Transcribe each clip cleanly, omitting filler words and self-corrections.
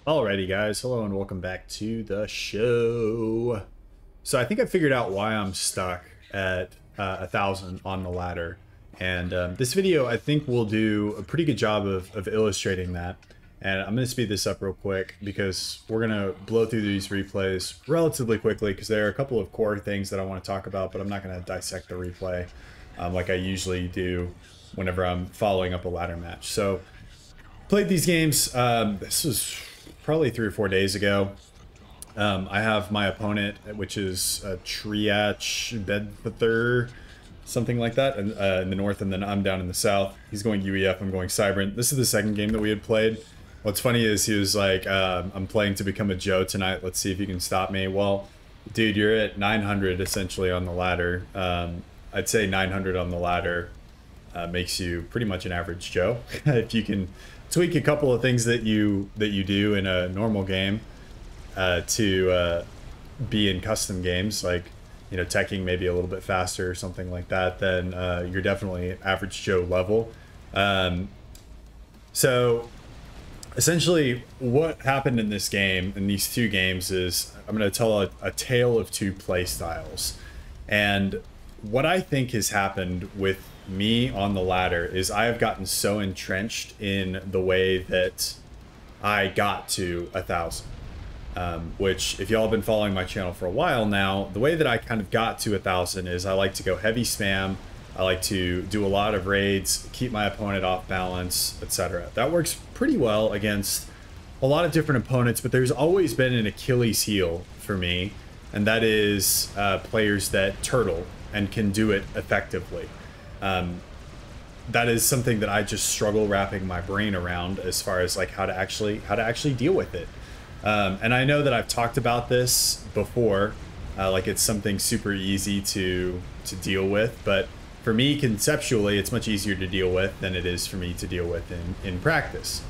Alrighty guys, hello and welcome back to the show. So I think I figured out why I'm stuck at 1,000 on the ladder. And this video I think will do a pretty good job of illustrating that. And I'm going to speed this up real quick because we're going to blow through these replays relatively quickly because there are a couple of core things that I want to talk about, but I'm not going to dissect the replay like I usually do whenever I'm following up a ladder match. So played these games, this was probably 3 or 4 days ago. I have my opponent, which is a Triach Bedfether, something like that, in the north, and then I'm down in the south. He's going UEF, I'm going Cybrant. This is the second game that we had played. What's funny is he was like, I'm playing to become a Joe tonight. Let's see if you can stop me. Well, dude, you're at 900 essentially on the ladder. I'd say 900 on the ladder makes you pretty much an average Joe. If you can tweak a couple of things that you do in a normal game to be in custom games, like, you know, teching maybe a little bit faster or something like that, then you're definitely average Joe level. So essentially what happened in this game, in these two games, is I'm going to tell a tale of two play styles. And what I think has happened with me on the ladder is I have gotten so entrenched in the way that I got to 1,000. Which, if y'all have been following my channel for a while now, the way that I kind of got to 1,000 is I like to go heavy spam. I like to do a lot of raids, keep my opponent off balance, etc. That works pretty well against a lot of different opponents, but there's always been an Achilles heel for me, and that is players that turtle and can do it effectively. That is something that I just struggle wrapping my brain around as far as like how to actually deal with it. And I know that I've talked about this before, like it's something super easy to deal with, but for me conceptually it's much easier to deal with than it is for me to deal with in practice.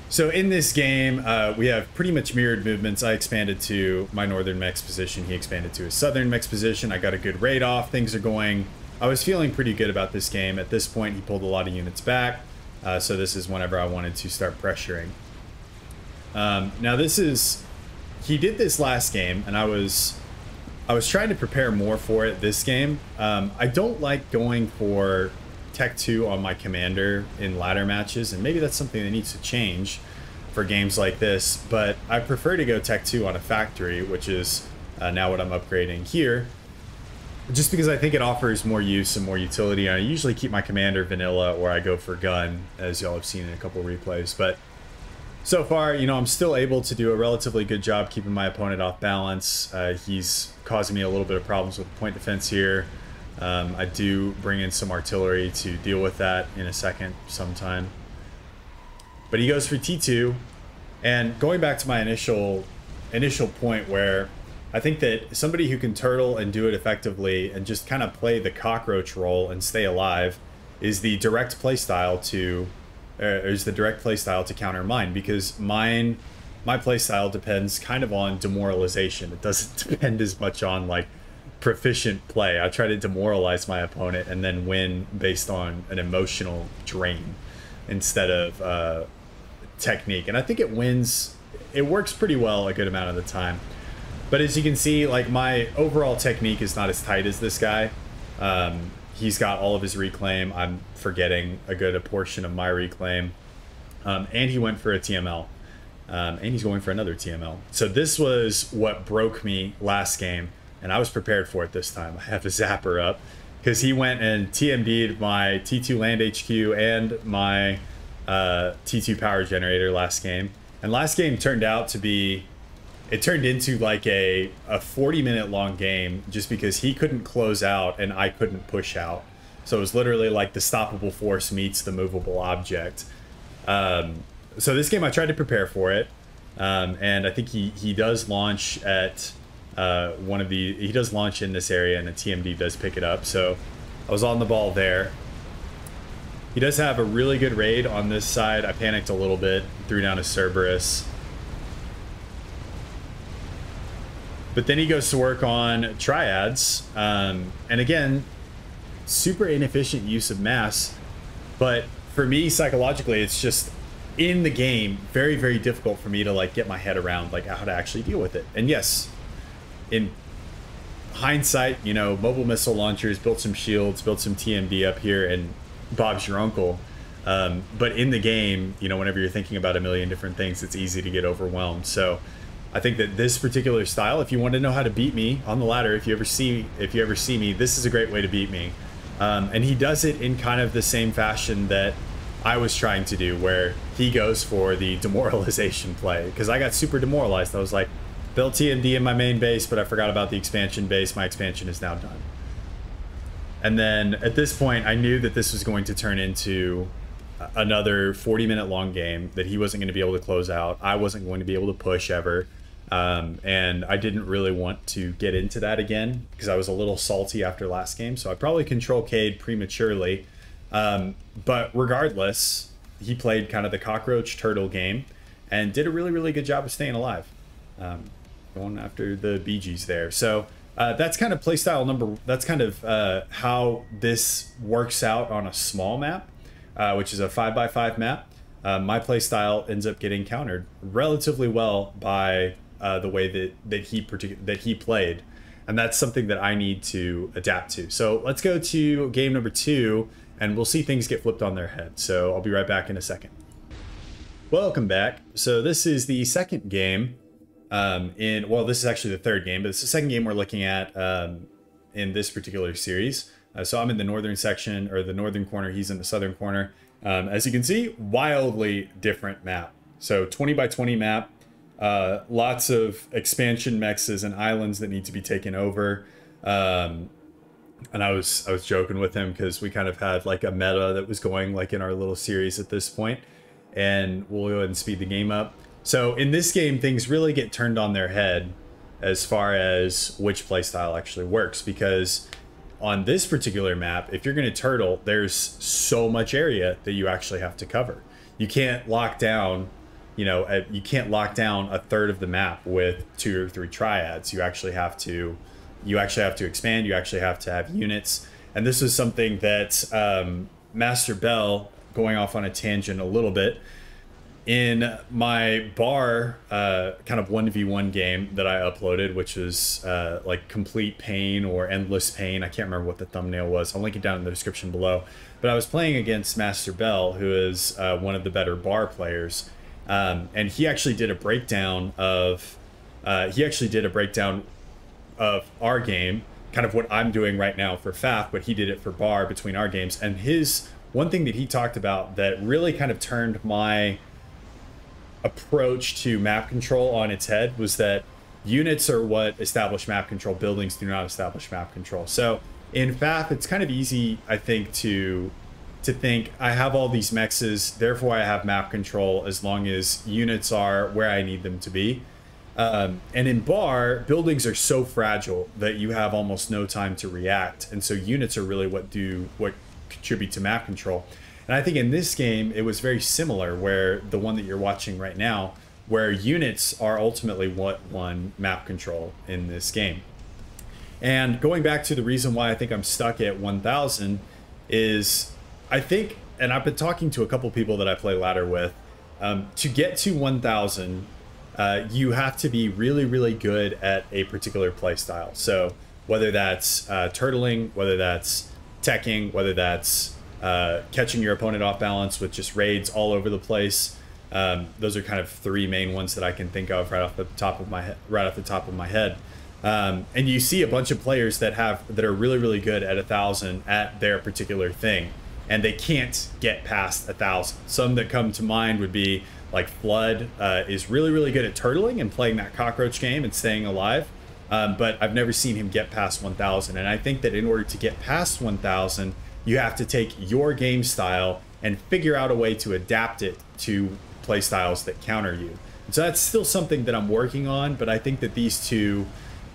So in this game, we have pretty much mirrored movements. I expanded to my northern mech's position, he expanded to his southern mech's position. I got a good raid off, things are going. I was feeling pretty good about this game. At this point, he pulled a lot of units back, so this is whenever I wanted to start pressuring. Now he did this last game, and I was trying to prepare more for it this game. I don't like going for Tech 2 on my commander in ladder matches, and maybe that's something that needs to change for games like this, but I prefer to go Tech 2 on a factory, which is now what I'm upgrading here, just because I think it offers more use and more utility. I usually keep my commander vanilla, or I go for gun, as y'all have seen in a couple replays. But so far, you know, I'm still able to do a relatively good job keeping my opponent off balance. He's causing me a little bit of problems with point defense here. I do bring in some artillery to deal with that in a second sometime. But he goes for T2, and going back to my initial point where I think that somebody who can turtle and do it effectively and just kind of play the cockroach role and stay alive is the direct play style to counter mine, because my play style depends kind of on demoralization. It doesn't depend as much on like proficient play. I try to demoralize my opponent and then win based on an emotional drain instead of technique, and I think it works pretty well a good amount of the time. But as you can see, like, my overall technique is not as tight as this guy. He's got all of his reclaim. I'm forgetting a good portion of my reclaim. And he went for a TML. And he's going for another TML. So this was what broke me last game, and I was prepared for it this time. I have a zapper up, because he went and TMD'd my T2 land HQ and my T2 power generator last game. And last game turned out to be... It turned into like a 40-minute long game just because he couldn't close out and I couldn't push out. So it was literally like the stoppable force meets the movable object. So this game I tried to prepare for it. And I think he does launch at he does launch in this area, and a TMD does pick it up. So I was on the ball there. He does have a really good raid on this side. I panicked a little bit, threw down a Cerberus. But then he goes to work on triads, and again, super inefficient use of mass. But for me, psychologically, it's just in the game, very, very difficult for me to like get my head around like how to actually deal with it. And yes, in hindsight, you know, mobile missile launchers, built some shields, built some TMD up here, and Bob's your uncle. But in the game, you know, whenever you're thinking about a million different things, it's easy to get overwhelmed. So I think that this particular style, if you want to know how to beat me on the ladder, if you ever see me, this is a great way to beat me. And he does it in kind of the same fashion that I was trying to do, where he goes for the demoralization play, because I got super demoralized. I was like, built TMD in my main base, but I forgot about the expansion base. My expansion is now done. And then at this point, I knew that this was going to turn into another 40-minute long game that he wasn't going to be able to close out. I wasn't going to be able to push ever. And I didn't really want to get into that again because I was a little salty after last game. So I probably control K'd prematurely. But regardless, he played kind of the cockroach turtle game and did a really, really good job of staying alive. Going after the BGs there. So that's kind of playstyle number. That's kind of how this works out on a small map, which is a 5x5 map. My playstyle ends up getting countered relatively well by the way that he played, and that's something that I need to adapt to. So let's go to game number 2, and we'll see things get flipped on their head. So I'll be right back in a second. Welcome back. So this is the second game. Well, this is actually the third game, but it's the second game we're looking at in this particular series. So I'm in the northern section, or the northern corner. He's in the southern corner. As you can see, wildly different map. So 20x20 map, lots of expansion mexes and islands that need to be taken over. And I was joking with him because we kind of had like a meta that was going like in our little series at this point, and we'll go ahead and speed the game up. So in this game, things really get turned on their head as far as which playstyle actually works, because on this particular map, if you're going to turtle, there's so much area that you actually have to cover. You can't lock down, you know, you can't lock down a third of the map with 2 or 3 triads. You actually have to expand. You actually have to have units. And this is something that Master Bell, going off on a tangent a little bit, in my bar kind of 1v1 game that I uploaded, which was like Complete Pain or Endless Pain. I can't remember what the thumbnail was. I'll link it down in the description below. But I was playing against Master Bell, who is one of the better bar players. And he actually did a breakdown of our game, kind of what I'm doing right now for FAF, but he did it for bar between our games. And his one thing that he talked about that really kind of turned my approach to map control on its head was that units are what establish map control. Buildings do not establish map control. So in FAF, it's kind of easy, I think, to think I have all these mexes, therefore I have map control as long as units are where I need them to be. And in bar, buildings are so fragile that you have almost no time to react, and so units are really what contribute to map control. And I think in this game, it was very similar, where the one that you're watching right now, where units are ultimately what won map control in this game. And going back to the reason why I think I'm stuck at 1000 is, I think, and I've been talking to a couple people that I play ladder with, to get to 1000, you have to be really, really good at a particular play style. So whether that's turtling, whether that's teching, whether that's catching your opponent off balance with just raids all over the place. Those are kind of 3 main ones that I can think of right off the top of my head. And you see a bunch of players that are really, really good at 1000 at their particular thing, and they can't get past 1000. Some that come to mind would be like Flood is really, really good at turtling and playing that cockroach game and staying alive. But I've never seen him get past 1000. And I think that in order to get past 1000, you have to take your game style and figure out a way to adapt it to play styles that counter you. And so that's still something that I'm working on, but I think that these two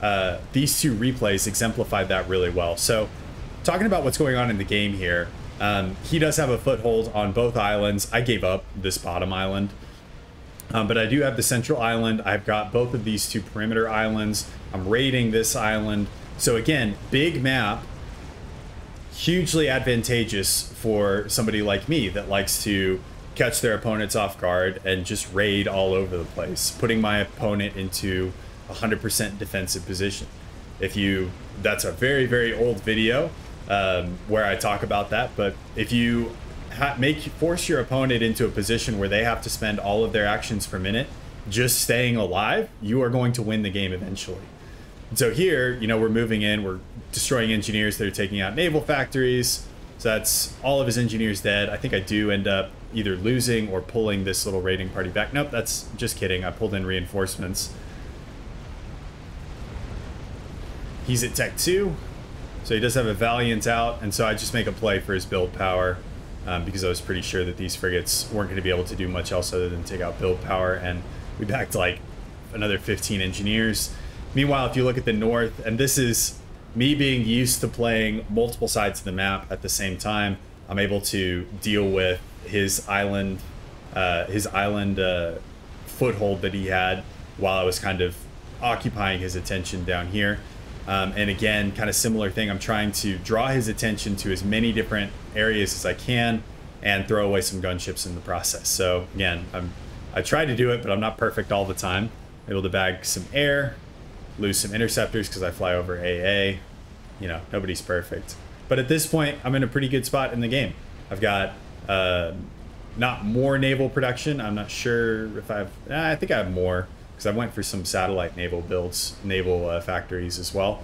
replays exemplified that really well. So talking about what's going on in the game here, he does have a foothold on both islands. I gave up this bottom island, but I do have the central island. I've got both of these 2 perimeter islands. I'm raiding this island. So again, big map, hugely advantageous for somebody like me that likes to catch their opponents off guard and just raid all over the place, putting my opponent into 100% defensive position. That's a very, very old video where I talk about that, but if you force your opponent into a position where they have to spend all of their actions per minute just staying alive, you are going to win the game eventually. And so here, we're moving in, we're destroying engineers that are taking out naval factories. So that's all of his engineers dead. I think I do end up either losing or pulling this little raiding party back. Nope, that's just kidding. I pulled in reinforcements. He's at Tech 2, so he does have a Valiant out, and so I just make a play for his build power because I was pretty sure that these frigates weren't going to be able to do much else other than take out build power, and we backed like another 15 engineers. Meanwhile, if you look at the north, and this is me being used to playing multiple sides of the map at the same time, I'm able to deal with his island foothold that he had while I was kind of occupying his attention down here. And again, kind of similar thing, I'm trying to draw his attention to as many different areas as I can and throw away some gunships in the process. So again, I try to do it, but I'm not perfect all the time. I'm able to bag some air, lose some interceptors because I fly over AA. Nobody's perfect. But at this point, I'm in a pretty good spot in the game. I've got not more naval production. I'm not sure if I think I have more, because I went for some satellite naval builds, naval factories as well.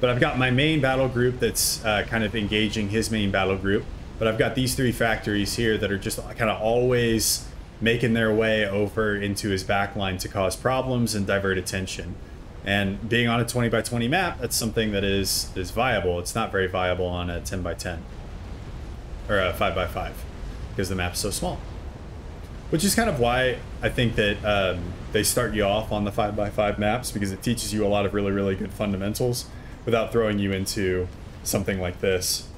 But I've got my main battle group that's kind of engaging his main battle group. But I've got these 3 factories here that are just kind of always making their way over into his backline to cause problems and divert attention. And being on a 20 by 20 map, that's something that is viable. It's not very viable on a 10 by 10 or a 5 by 5 because the map's so small. Which is kind of why I think that they start you off on the 5 by 5 maps, because it teaches you a lot of really, really good fundamentals without throwing you into something like this.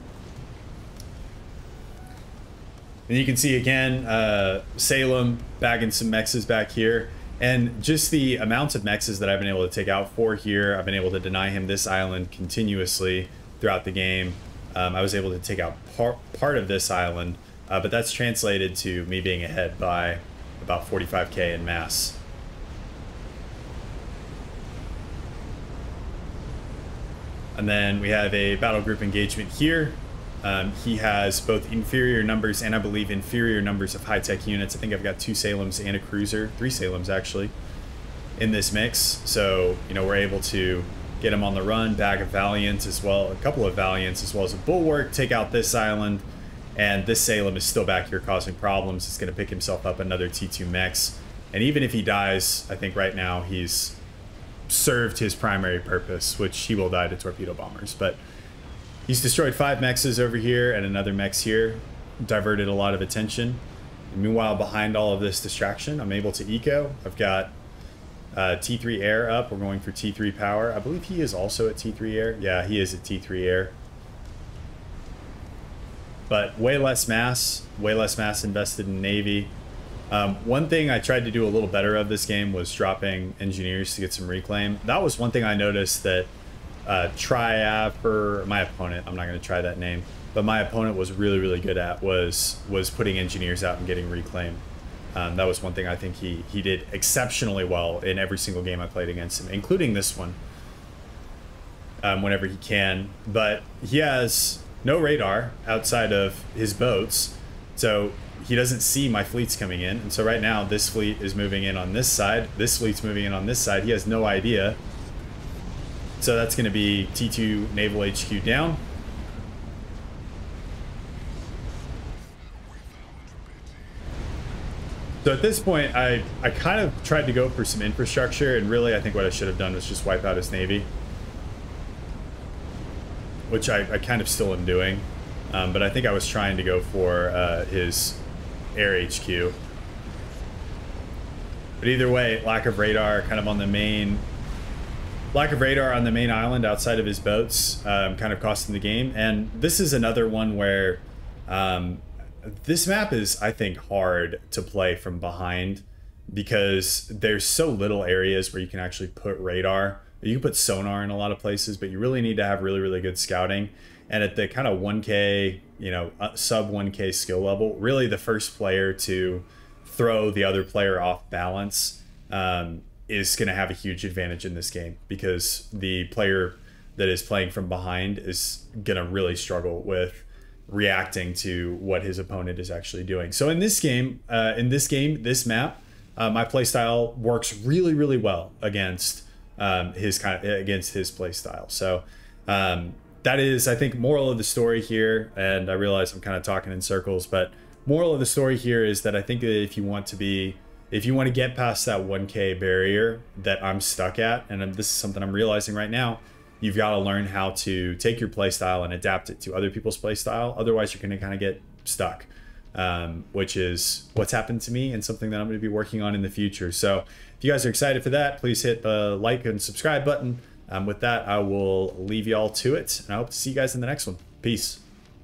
And you can see again, Salem bagging some mexes back here. And just the amount of mexes that I've been able to take out for here, I've been able to deny him this island continuously throughout the game. I was able to take out part of this island, but that's translated to me being ahead by about 45k in mass. And then we have a battle group engagement here. He has both inferior numbers and I believe inferior numbers of high-tech units. I think I've got 2 Salems and a cruiser, 3 Salems actually, in this mix. So, we're able to get him on the run, bag a Valiant as well, a couple of Valiants as well as a Bulwark, take out this island, and this Salem is still back here causing problems. It's going to pick himself up another T2 mechs. And even if he dies, I think right now he's served his primary purpose, which he will die to torpedo bombers. But he's destroyed 5 mexes over here and another mex here, diverted a lot of attention. And meanwhile, behind all of this distraction, I'm able to eco. I've got T3 air up. We're going for T3 power. I believe he is also at T3 air. Yeah, he is at T3 air. But way less mass invested in Navy. One thing I tried to do a little better of this game was dropping engineers to get some reclaim. That was one thing I noticed that Triaf, or my opponent, I'm not going to try that name, but my opponent was really, really good at was putting engineers out and getting reclaim. That was one thing I think he did exceptionally well in every single game I played against him, including this one, whenever he can. But he has no radar outside of his boats, so he doesn't see my fleets coming in. And so right now, this fleet is moving in on this side, this fleet's moving in on this side. He has no idea. So that's going to be T2 Naval HQ down. So at this point, I kind of tried to go for some infrastructure, and really I think what I should have done was just wipe out his Navy. Which I kind of still am doing. But I think I was trying to go for his air HQ. But either way, lack of radar kind of on the main... Lack of radar on the main island outside of his boats kind of costing the game. And this is another one where this map is, I think, hard to play from behind because there's so little areas where you can actually put radar You can put sonar in a lot of places, but you really need to have really, really good scouting. And at the kind of 1K, you know, sub 1K skill level, really the first player to throw the other player off balance is going to have a huge advantage in this game, because the player that is playing from behind is going to really struggle with reacting to what his opponent is actually doing. So in this game, this map, my playstyle works really, really well against his play style. So that is, I think, moral of the story here. And I realize I'm kind of talking in circles, but moral of the story here is that I think that if you want to get past that 1K barrier that I'm stuck at, and this is something I'm realizing right now, you've got to learn how to take your play style and adapt it to other people's play style. Otherwise, you're going to kind of get stuck, which is what's happened to me and something that I'm going to be working on in the future. So if you guys are excited for that, please hit the like and subscribe button. With that, I will leave y'all to it, and I hope to see you guys in the next one. Peace.